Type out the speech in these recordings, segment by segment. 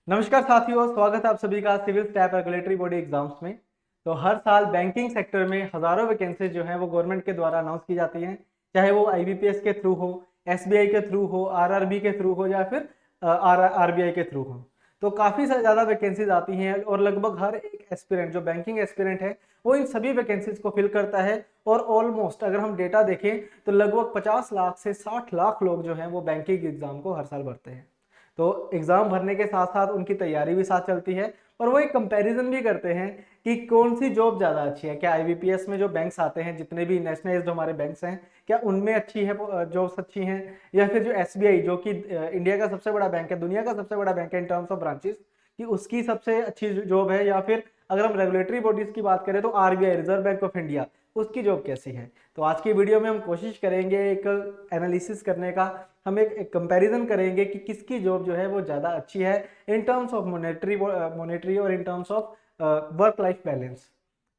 नमस्कार साथियों, स्वागत है आप सभी का civil staff regulatory body exams में। तो हर साल बैंकिंग सेक्टर में हजारों वैकेंसीज जो हैं वो गवर्नमेंट के द्वारा अनाउंस की जाती हैं, चाहे वो आईबीपीएस के थ्रू हो, एसबीआई के थ्रू हो, आरआरबी के थ्रू हो या फिर आरबीआई के थ्रू हो। तो काफ़ी ज़्यादा वैकेंसीज आती हैं और लगभग हर एक एस्पिरेंट जो बैंकिंग एस्पिरेंट है वो इन सभी वैकेंसीज को फिल करता है। और ऑलमोस्ट अगर हम डेटा देखें तो लगभग 50 लाख से 60 लाख लोग जो हैं वो बैंकिंग एग्जाम को हर साल भरते हैं। तो एग्जाम भरने के साथ साथ उनकी तैयारी भी साथ चलती है और वो एक कंपैरिजन भी करते हैं कि कौन सी जॉब ज़्यादा अच्छी है। क्या आईबीपीएस में जो बैंक्स आते हैं, जितने भी नेशनलाइज्ड हमारे बैंक्स हैं, क्या उनमें अच्छी है जॉब्स अच्छी हैं, या फिर जो एसबीआई जो कि इंडिया का सबसे बड़ा बैंक है, दुनिया का सबसे बड़ा बैंक है इन टर्म्स ऑफ ब्रांचेस, कि उसकी सबसे अच्छी जॉब है, या फिर अगर हम रेगुलेटरी बॉडीज की बात करें तो RBI, reserve bank of India, उसकी जॉब कैसी है। तो आज की वीडियो में हम कोशिश करेंगे एक एनालिसिस करने का। हम एक कंपैरिजन करेंगे कि किसकी जॉब जो है वो ज़्यादा अच्छी है इन टर्म्स ऑफ मोनेटरी और in terms of work life balance.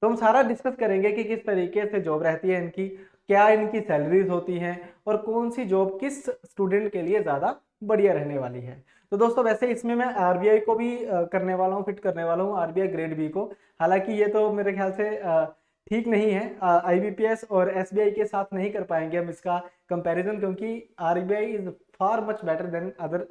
तो हम सारा डिस्कस करेंगे कि किस तरीके से जॉब रहती है इनकी, क्या इनकी सैलरीज होती हैं और कौन सी जॉब किस स्टूडेंट के लिए ज़्यादा बढ़िया रहने वाली है। तो दोस्तों, वैसे इसमें मैं आरबीआई को भी करने वाला हूँ, फिट करने वाला हूँ, आरबीआई ग्रेड बी को। हालांकि ये तो मेरे ख्याल से ठीक नहीं है, आईबीपीएस और एसबीआई के साथ नहीं कर पाएंगे हम इसका कंपैरिजन, क्योंकि RBI is far much better than other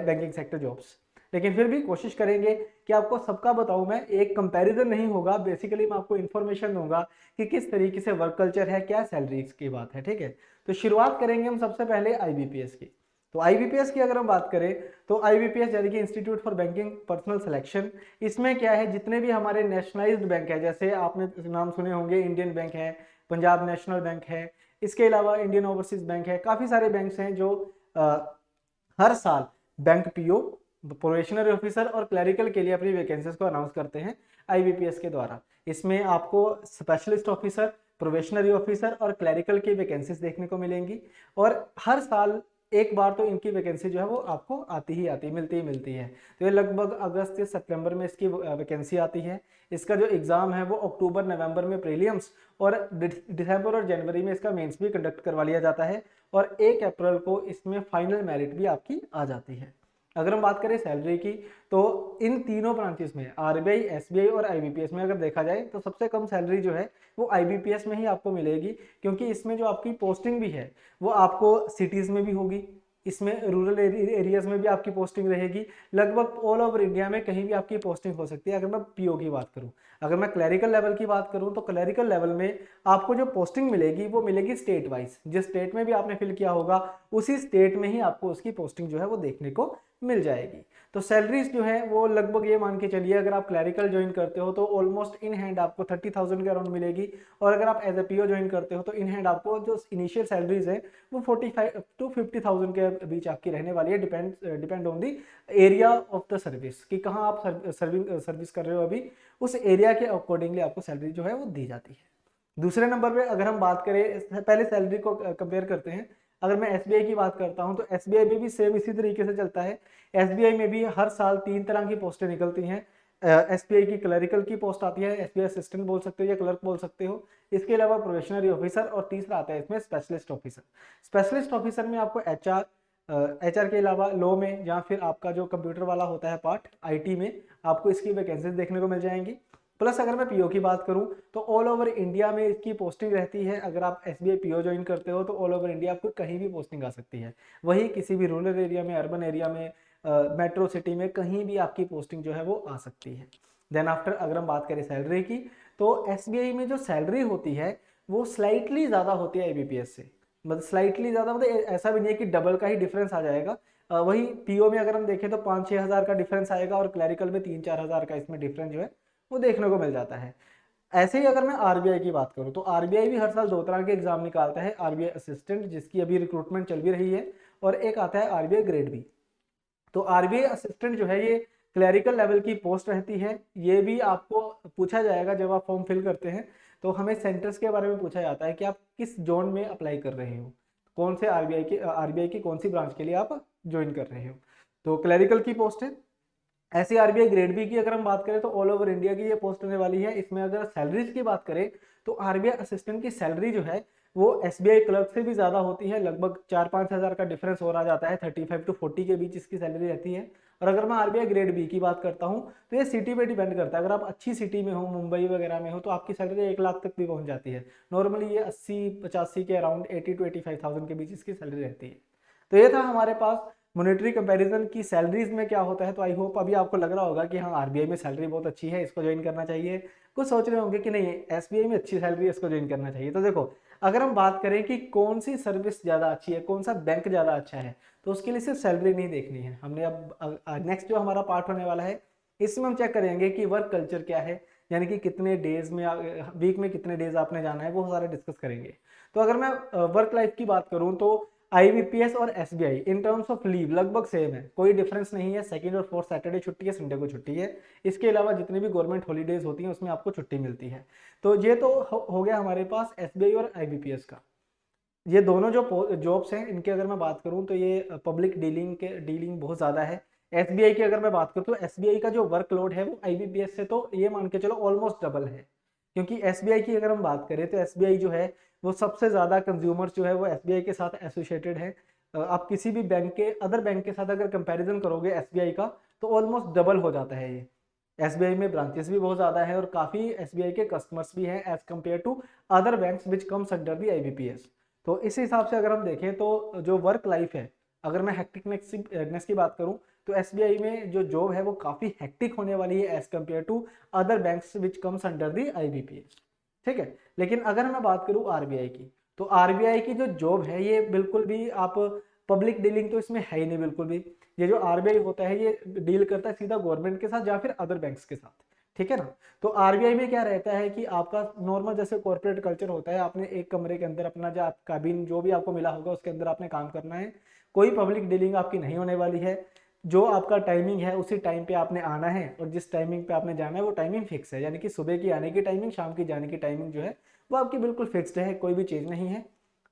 banking sector jobs. लेकिन फिर भी कोशिश करेंगे कि आपको सबका बताऊं। मैं एक कंपैरिजन नहीं होगा, बेसिकली मैं आपको इन्फॉर्मेशन दूंगा कि किस तरीके से वर्क कल्चर है, क्या सैलरीज की बात है। ठीक है, तो शुरुआत करेंगे हम सबसे पहले आईबीपीएस की। तो आईबीपीएस की अगर हम बात करें तो आईबीपीएस यानी कि institute for banking personal selection, इसमें क्या है, जितने भी हमारे नेशनलाइज्ड बैंक है, जैसे आपने नाम सुने होंगे, इंडियन बैंक है, पंजाब नेशनल बैंक है, इसके अलावा इंडियन ओवरसीज बैंक है, काफ़ी सारे बैंक्स हैं जो हर साल बैंक पीओ, प्रोबेशनरी ऑफिसर और क्लरिकल के लिए अपनी वैकेंसीज को अनाउंस करते हैं आईबीपीएस के द्वारा। इसमें आपको स्पेशलिस्ट ऑफिसर, प्रोबेशनरी ऑफिसर और क्लरिकल की वैकेंसीज देखने को मिलेंगी। और हर साल एक बार तो इनकी वैकेंसी जो है वो आपको आती ही आती, मिलती ही मिलती है। तो ये लगभग अगस्त या सितंबर में इसकी वैकेंसी आती है। इसका जो एग्ज़ाम है वो अक्टूबर नवंबर में प्रीलिम्स और दिसंबर और जनवरी में इसका मेंस भी कंडक्ट करवा लिया जाता है। और 1 अप्रैल को इसमें फाइनल मेरिट भी आपकी आ जाती है। अगर हम बात करें सैलरी की, तो इन तीनों ब्रांचेस में, आरबीआई, एसबीआई और आईबीपीएस में अगर देखा जाए तो सबसे कम सैलरी जो है वो आईबीपीएस में ही आपको मिलेगी, क्योंकि इसमें जो आपकी पोस्टिंग भी है वो आपको सिटीज़ में भी होगी, इसमें रूरल एरियाज में भी आपकी पोस्टिंग रहेगी। लगभग ऑल ओवर इंडिया में कहीं भी आपकी पोस्टिंग हो सकती है। अगर मैं पीओ की बात करूं, अगर मैं क्लरिकल लेवल की बात करूं, तो क्लरिकल लेवल में आपको जो पोस्टिंग मिलेगी वो मिलेगी स्टेट वाइज। जिस स्टेट में भी आपने फिल किया होगा उसी स्टेट में ही आपको उसकी पोस्टिंग जो है वो देखने को मिल जाएगी। तो सैलरीज जो है वो लगभग ये मान के चलिए, अगर आप क्लरिकल ज्वाइन करते हो तो ऑलमोस्ट इन हैंड आपको 30,000 के अराउंड मिलेगी। और अगर आप एज ए पीओ ज्वाइन करते हो तो इन हैंड आपको जो इनिशियल सैलरीज है वो 45 to 50,000 के बीच आपकी रहने वाली है। Depend on the area of the service, कि कहाँ आप सर्विस कर रहे हो अभी, उस एरिया के अकॉर्डिंगली आपको सैलरी जो है वो दी जाती है। दूसरे नंबर पे अगर हम बात करें, पहले सैलरी को कंपेयर करते हैं। अगर मैं एसबीआई की बात करता हूं तो एसबीआई में भी सेम इसी तरीके से चलता है। एसबीआई में भी हर साल 3 तरह की पोस्टें निकलती हैं। एसबीआई की क्लरिकल की पोस्ट आती है, एसबीआई असिस्टेंट बोल सकते हो या क्लर्क बोल सकते हो। इसके अलावा प्रोबेशनरी ऑफिसर, और तीसरा आता है इसमें स्पेशलिस्ट ऑफिसर। स्पेशलिस्ट ऑफिसर में आपको एचआर के अलावा लॉ में, या फिर आपका जो कंप्यूटर वाला होता है पार्ट, आईटी में, आपको इसकी वैकेंसीज देखने को मिल जाएंगी। प्लस अगर मैं पीओ की बात करूं तो ऑल ओवर इंडिया में इसकी पोस्टिंग रहती है। अगर आप एसबीआई पीओ ज्वाइन करते हो तो ऑल ओवर इंडिया आपको कहीं भी पोस्टिंग आ सकती है। वही किसी भी रूरल एरिया में, अर्बन एरिया में, मेट्रो सिटी में, कहीं भी आपकी पोस्टिंग जो है वो आ सकती है। देन आफ्टर अगर हम बात करें सैलरी की, तो एसबीआई में जो सैलरी होती है वो स्लाइटली ज़्यादा होती है आईबीपीएस से। मतलब स्लाइटली ज़्यादा, मतलब ऐसा भी नहीं है कि डबल का ही डिफरेंस आ जाएगा। वही पीओ में अगर हम देखें तो 5-6 हज़ार का डिफरेंस आएगा, और क्लरिकल में 3-4 हज़ार का इसमें डिफरेंस जो है वो देखने को मिल जाता है। ऐसे ही अगर मैं आरबीआई की बात करूं तो आरबीआई भी हर साल 2 तरह के एग्जाम निकालता है। आरबीआई असिस्टेंट, जिसकी अभी रिक्रूटमेंट चल भी रही है, और एक आता है आरबीआई ग्रेड बी। तो आरबीआई असिस्टेंट जो है ये क्लरिकल लेवल की पोस्ट रहती है। ये भी आपको पूछा जाएगा जब आप फॉर्म फिल करते हैं, तो हमें सेंटर्स के बारे में पूछा जाता है कि आप किस जोन में अप्लाई कर रहे हो, कौन से आरबीआई की कौन सी ब्रांच के लिए आप ज्वाइन कर रहे हो। तो क्लरिकल की पोस्ट है। ऐसे आरबीआई ग्रेड बी की अगर हम बात करें तो ऑल ओवर इंडिया की ये पोस्ट होने वाली है। इसमें अगर सैलरीज की बात करें तो आरबीआई असिस्टेंट की सैलरी जो है वो एसबीआई क्लर्क से भी ज़्यादा होती है। लगभग 4-5 हज़ार का डिफरेंस और आ जाता है, 35 to 40 के बीच इसकी सैलरी रहती है। और अगर मैं आरबीआई ग्रेड बी की बात करता हूँ तो ये सिटी पे डिपेंड करता है। अगर आप अच्छी सिटी में हो, मुंबई वगैरह में हो, तो आपकी सैलरी 1 लाख तक भी पहुंच जाती है। नॉर्मली ये 80-85 के अराउंड 80 to 85,000 के बीच इसकी सैलरी रहती है। तो ये था हमारे पास मॉनेटरी कंपैरिजन की सैलरीज में क्या होता है। तो आई होप अभी आपको लग रहा होगा कि हाँ आरबीआई में सैलरी बहुत अच्छी है, इसको ज्वाइन करना चाहिए। कुछ सोच रहे होंगे कि नहीं एसबीआई में अच्छी सैलरी है, इसको ज्वाइन करना चाहिए। तो देखो, अगर हम बात करें कि कौन सी सर्विस ज़्यादा अच्छी है, कौन सा बैंक ज़्यादा अच्छा है, तो उसके लिए सिर्फ सैलरी नहीं देखनी है हमने। अब नेक्स्ट जो हमारा पार्ट होने वाला है, इसमें हम चेक करेंगे कि वर्क कल्चर क्या है, यानी कि कितने डेज में, वीक में कितने डेज आपने जाना है, वो सारे डिस्कस करेंगे। तो अगर मैं वर्क लाइफ की बात करूं तो आईबीपीएस और SBI in terms of leave लगभग सेम है, कोई डिफरेंस नहीं है। सेकंड और फोर्थ सैटरडे छुट्टी है, संडे को छुट्टी है। इसके अलावा जितनी भी गवर्नमेंट हॉलीडेज होती हैं उसमें आपको छुट्टी मिलती है। तो ये तो हो गया हमारे पास एसबीआई और आईबीपीएस का। ये दोनों जो जॉब्स हैं इनकी अगर मैं बात करूं तो ये पब्लिक डीलिंग बहुत ज़्यादा है। एसबीआई की अगर मैं बात करूं तो एसबीआई का जो वर्कलोड है वो आईबीपीएस से तो ये मान के चलो ऑलमोस्ट डबल है। क्योंकि एसबीआई की अगर हम बात करें तो एसबीआई जो है वो सबसे ज़्यादा कंज्यूमर्स जो है वो एसबीआई के साथ एसोसिएटेड है। आप किसी भी बैंक के अदर बैंक के साथ अगर कंपैरिजन करोगे एसबीआई का, तो ऑलमोस्ट डबल हो जाता है ये। एसबीआई में ब्रांचेस भी बहुत ज़्यादा है और काफ़ी एसबीआई के कस्टमर्स भी हैं as compare to other banks which comes under the IBPS. तो इस हिसाब से अगर हम देखें तो जो वर्क लाइफ है, अगर मैं हेक्टिकनेस की बात करूं तो एसबीआई में जो जॉब है वो काफ़ी हेक्टिक होने वाली है as compare to other banks which comes under the IBPS. ठीक है, लेकिन अगर मैं बात करूं आरबीआई की, तो आरबीआई की जो जॉब है ये बिल्कुल भी आप पब्लिक डीलिंग तो इसमें है ही नहीं बिल्कुल भी। ये जो आरबीआई होता है ये डील करता है सीधा गवर्नमेंट के साथ या फिर अदर बैंक्स के साथ। ठीक है ना। तो आरबीआई में क्या रहता है कि आपका नॉर्मल जैसे कॉर्पोरेट कल्चर होता है, आपने एक कमरे के अंदर अपना जो कैबिन जो भी आपको मिला होगा उसके अंदर आपने काम करना है। कोई पब्लिक डीलिंग आपकी नहीं होने वाली है। जो आपका टाइमिंग है उसी टाइम पे आपने आना है और जिस टाइमिंग पे आपने जाना है वो टाइमिंग फिक्स है। यानी कि सुबह की आने की टाइमिंग, शाम की जाने की टाइमिंग जो है वो आपकी बिल्कुल फिक्स्ड है, कोई भी चीज़ नहीं है।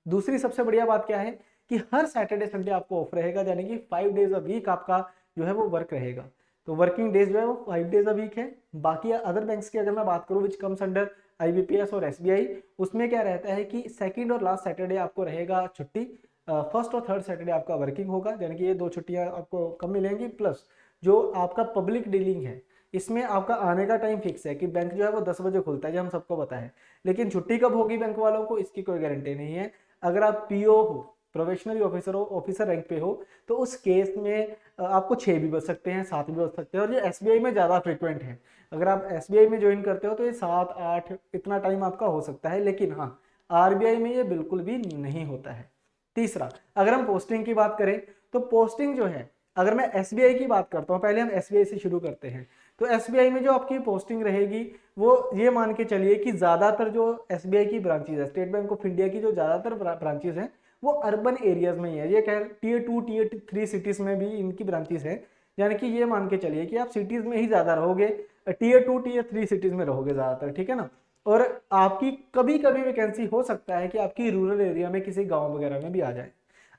दूसरी सबसे बढ़िया बात क्या है कि हर सैटरडे संडे आपको ऑफ रहेगा, यानी कि 5 डेज अ वीक आपका जो है वो वर्क रहेगा। तो वर्किंग डेज जो है वो 5 डेज अ वीक है। बाकी अदर बैंक्स की अगर मैं बात करूँ विच कम्स अंडर आईबीपीएस और एसबीआई, उसमें क्या रहता है कि सेकंड और लास्ट सैटरडे आपको रहेगा छुट्टी, फर्स्ट और थर्ड सैटरडे आपका वर्किंग होगा, यानी कि ये 2 छुट्टियां आपको कम मिलेंगी। प्लस जो आपका पब्लिक डीलिंग है इसमें आपका आने का टाइम फिक्स है कि बैंक जो है वो 10 बजे खुलता है, जो हम सबको पता है। लेकिन छुट्टी कब होगी बैंक वालों को इसकी कोई गारंटी नहीं है। अगर आप पीओ हो, प्रोफेशनल ऑफिसर हो, ऑफिसर रैंक पे हो, तो उस केस में आपको 6 भी बज सकते हैं, 7 भी बज सकते हैं। और ये एसबीआई में ज़्यादा फ्रिक्वेंट है। अगर आप एसबीआई में ज्वाइन करते हो तो ये 7-8 इतना टाइम आपका हो सकता है, लेकिन हाँ आरबीआई में ये बिल्कुल भी नहीं होता है। तीसरा, अगर हम पोस्टिंग की बात करें तो पोस्टिंग जो है, अगर मैं एसबीआई की बात करता हूँ, पहले हम एसबीआई से शुरू करते हैं। तो एसबीआई में जो आपकी पोस्टिंग रहेगी वो ये मान के चलिए कि ज़्यादातर जो एसबीआई की ब्रांचेज है, स्टेट बैंक ऑफ इंडिया की जो ज़्यादातर ब्रांचेज हैं वो अर्बन एरियाज में ही है। ये कह टीयर 2 टीयर 3 सिटीज़ में भी इनकी ब्रांचेज हैं। यानी कि ये मान के चलिए कि आप सिटीज़ में ही ज़्यादा रहोगे, टीयर 2 टीयर 3 सिटीज़ में रहोगे ज़्यादातर। ठीक है ना। और आपकी कभी कभी वैकेंसी हो सकता है कि आपकी रूरल एरिया में किसी गाँव वगैरह में भी आ जाए।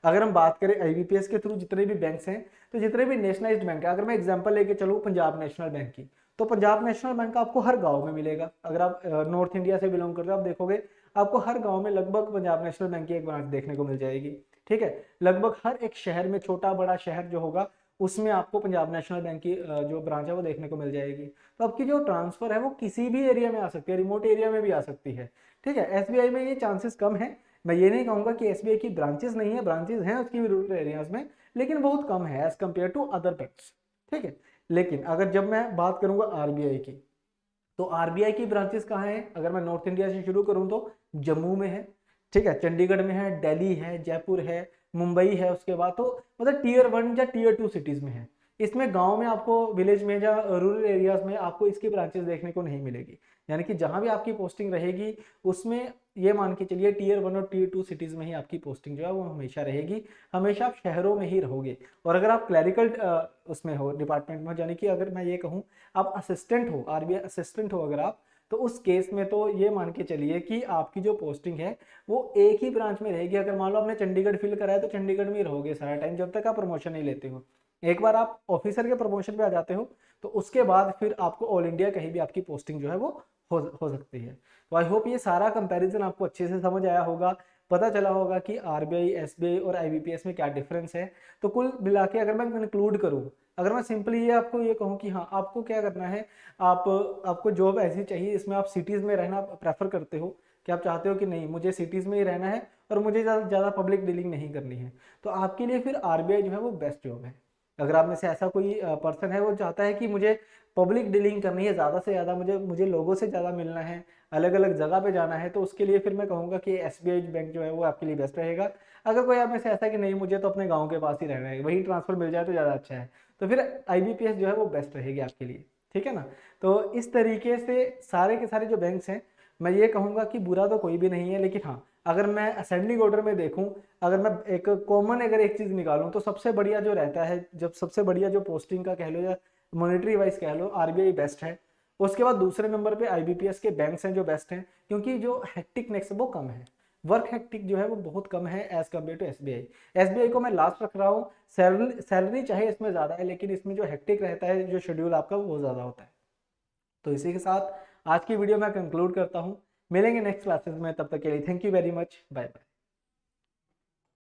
अगर हम बात करें आईबीपीएस के थ्रू जितने भी बैंक्स हैं, तो जितने भी नेशनलाइज्ड बैंक है, अगर मैं एग्जांपल लेके चलूँ पंजाब नेशनल बैंक की, तो पंजाब नेशनल बैंक आपको हर गांव में मिलेगा। अगर आप नॉर्थ इंडिया से बिलोंग करते हो, आप देखोगे आपको हर गांव में लगभग पंजाब नेशनल बैंक की एक ब्रांच देखने को मिल जाएगी। ठीक है, लगभग हर एक शहर में, छोटा बड़ा शहर जो होगा उसमें आपको पंजाब नेशनल बैंक की जो ब्रांच है वो देखने को मिल जाएगी। तो आपकी जो ट्रांसफर है वो किसी भी एरिया में आ सकती है, रिमोट एरिया में भी आ सकती है। ठीक है, एसबीआई में ये चांसेस कम है। मैं ये नहीं कहूंगा कि एसबीआई की ब्रांचेस नहीं है, ब्रांचेस हैं उसकी भी रूरल एरियाज में, लेकिन बहुत कम है as compare to other banks. ठीक है, लेकिन अगर जब मैं बात करूंगा आरबीआई की, तो आरबीआई की ब्रांचेस कहाँ हैं? अगर मैं नॉर्थ इंडिया से शुरू करूं तो जम्मू में है, ठीक है, चंडीगढ़ में है, दिल्ली है, जयपुर है, मुंबई है, उसके बाद तो मतलब टीयर 1 या टीयर 2 सिटीज में है। इसमें गांव में आपको, विलेज में या रूरल एरियाज में आपको इसकी ब्रांचेस देखने को नहीं मिलेगी। यानी कि जहां भी आपकी पोस्टिंग रहेगी उसमें ये मान के चलिए टीयर 1 और टीयर 2 सिटीज में ही आपकी पोस्टिंग जो है वो हमेशा रहेगी। हमेशा आप शहरों में ही रहोगे। और अगर आप क्लैरिकल उसमें हो, डिपार्टमेंट में, यानी कि अगर मैं ये कहूँ आप असिस्टेंट हो, आरबीआई असिस्टेंट हो अगर आप, तो उस केस में तो ये मान के चलिए कि आपकी जो पोस्टिंग है वो एक ही ब्रांच में रहेगी। अगर मान लो आपने चंडीगढ़ फिल करा है तो चंडीगढ़ में ही रहोगे सारा टाइम, जब तक आप प्रमोशन नहीं लेते हो। एक बार आप ऑफिसर के प्रमोशन पे आ जाते हो तो उसके बाद फिर आपको ऑल इंडिया कहीं भी आपकी पोस्टिंग जो है वो हो सकती है। तो आई होप ये सारा कंपैरिजन आपको अच्छे से समझ आया होगा। पता चला होगा कि आरबीआई, एसबीआई और आईबीपीएस में क्या डिफरेंस है। तो कुल मिला के अगर मैं कंक्लूड करूँ, अगर मैं सिंपली ये आपको ये कहूँ कि हाँ आपको क्या करना है, आपको जॉब ऐसी चाहिए इसमें आप सिटीज़ में रहना प्रेफर करते हो, कि आप चाहते हो कि नहीं मुझे सिटीज़ में ही रहना है और मुझे ज़्यादा पब्लिक डीलिंग नहीं करनी है, तो आपके लिए फिर आरबीआई जो है वो बेस्ट जॉब है। अगर आप में से ऐसा कोई पर्सन है वो चाहता है कि मुझे पब्लिक डीलिंग करनी है ज़्यादा से ज़्यादा, मुझे मुझे लोगों से ज़्यादा मिलना है, अलग अलग जगह पे जाना है, तो उसके लिए फिर मैं कहूँगा कि एसबीआई बैंक जो है वो आपके लिए बेस्ट रहेगा। अगर कोई आप में से ऐसा है कि नहीं मुझे तो अपने गाँव के पास ही रहना है, वही ट्रांसफर मिल जाए तो ज़्यादा अच्छा है, तो फिर आईबीपीएस जो है वो बेस्ट रहेगी आपके लिए, ठीक है ना। तो इस तरीके से सारे के सारे जो बैंक्स हैं, मैं ये कहूँगा कि बुरा तो कोई भी नहीं है, लेकिन हाँ अगर मैं असेंडिंग ऑर्डर में देखूँ, अगर मैं एक कॉमन अगर एक चीज़ निकालूँ तो सबसे बढ़िया जो रहता है, जब सबसे बढ़िया जो पोस्टिंग का कह लो या मॉनेटरी वाइज कह लो, आरबीआई बेस्ट है। उसके बाद दूसरे नंबर पे आईबीपीएस के बैंक्स हैं जो बेस्ट हैं, क्योंकि जो हेक्टिकनेस वो कम है, वर्क हेक्टिक जो है वो बहुत कम है as compare to SBI. SBI को मैं लास्ट रख रहा हूँ, सैलरी चाहे इसमें ज़्यादा है, लेकिन इसमें जो हेक्टिक रहता है, जो शेड्यूल आपका वो ज़्यादा होता है। तो इसी के साथ आज की वीडियो मैं कंक्लूड करता हूँ, मिलेंगे नेक्स्ट क्लासेस में, तब तक के लिए thank you very much, bye bye.